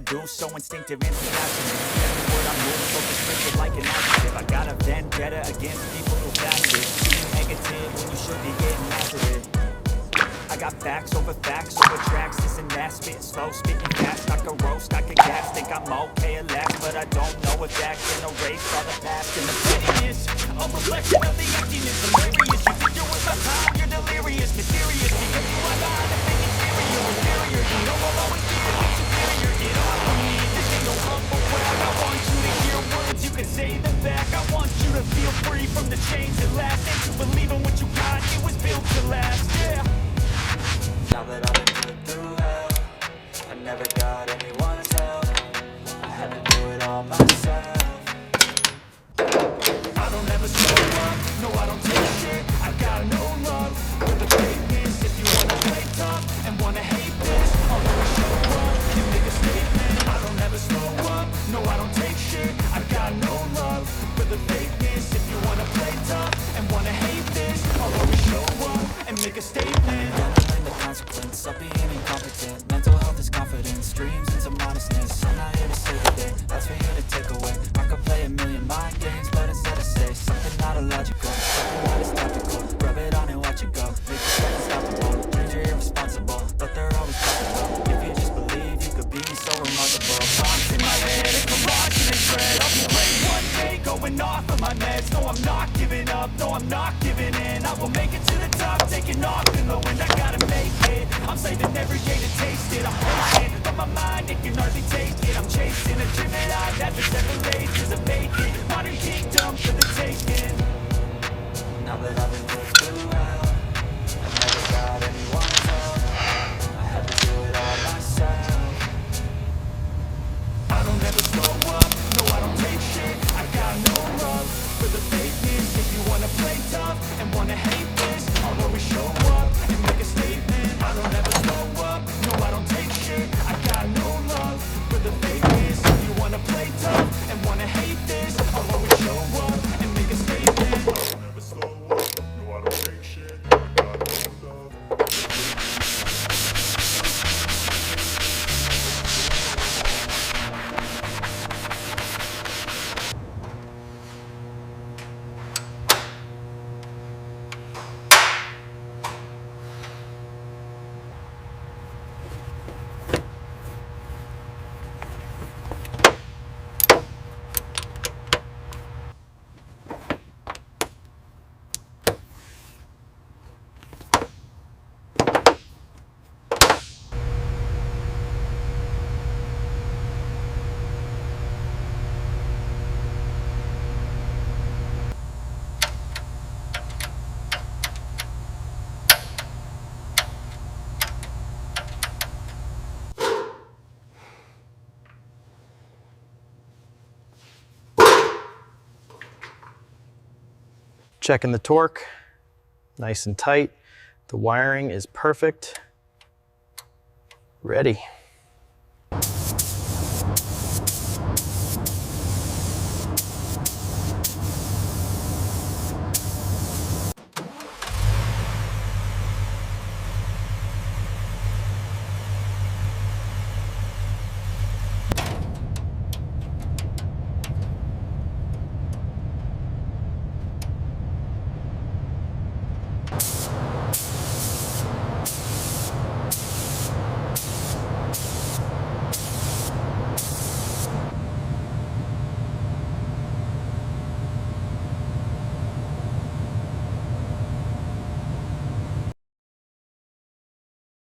do, so instinctive and passionate. Every word I move, focus rigid like an adjective. I got a vendetta against people who fast it. Being negative when you should be getting after it. I got facts over tracks, this and that, spitting slow, spitting fast, I can roast, I can gas, think I'm okay at last, but I don't know if that can erase all the past and the pettiness, a reflection of the emptiness, hilarious, you think you're with my time, you're delirious, mysterious, because you are behind the thing inferior, inferior, you know I'll always be the superior, get off of me, this ain't no humble brag, I want you to hear words, you can say them back, I want you to feel free from the chains that last, and to believe in what you got, it was built to last, yeah. Now that I've been put through hell, I never got anyone's help. I had to do it all myself. I don't ever slow up, no I don't take shit. I got no love for the fakeness. If you wanna play tough and wanna hate this, I'll always show up and make a statement. I don't ever slow up, no I don't take shit. I got no love for the fakeness. If you wanna play tough and wanna hate this, I'll always show up and make a statement. Consequence of being incompetent. Mental health is confidence, dreams into modestness. I'm not here to save the day, that's for you to take away. I could play a million mind games, but instead I say something not illogical, something that is topical. Rub it on and watch it go. Make yourself unstoppable. Dreams are irresponsible, but they're always possible. If you just believe, you could be so remarkable. Thoughts in my head, a garage in a dread. I'll be great one day, going off of my meds. No, I'm not giving up, no, I'm not giving in. I will make it to the top, taking off in the wind. I gotta make it. I'm saving every day to taste it. I'm patient, but my mind, it can hardly take it. I'm chasing a dream that I've never separated. Cause I'm vacant, modern kingdom for the taking. Now that I've been put through hell, I never got anyone's help. I had to do it all myself. I don't ever slow up, no I don't take shit. I got no love for the fakeness. If you wanna play tough and wanna hate this, I'll always show up and make a statement. I don't ever slow up, no I don't take shit. I got no love for the fakeness. If you wanna play tough and wanna hate this, I'll always show up and make a statement. I don't ever slow up, no I don't take shit. I got no love. Checking the torque, nice and tight. The wiring is perfect. Ready.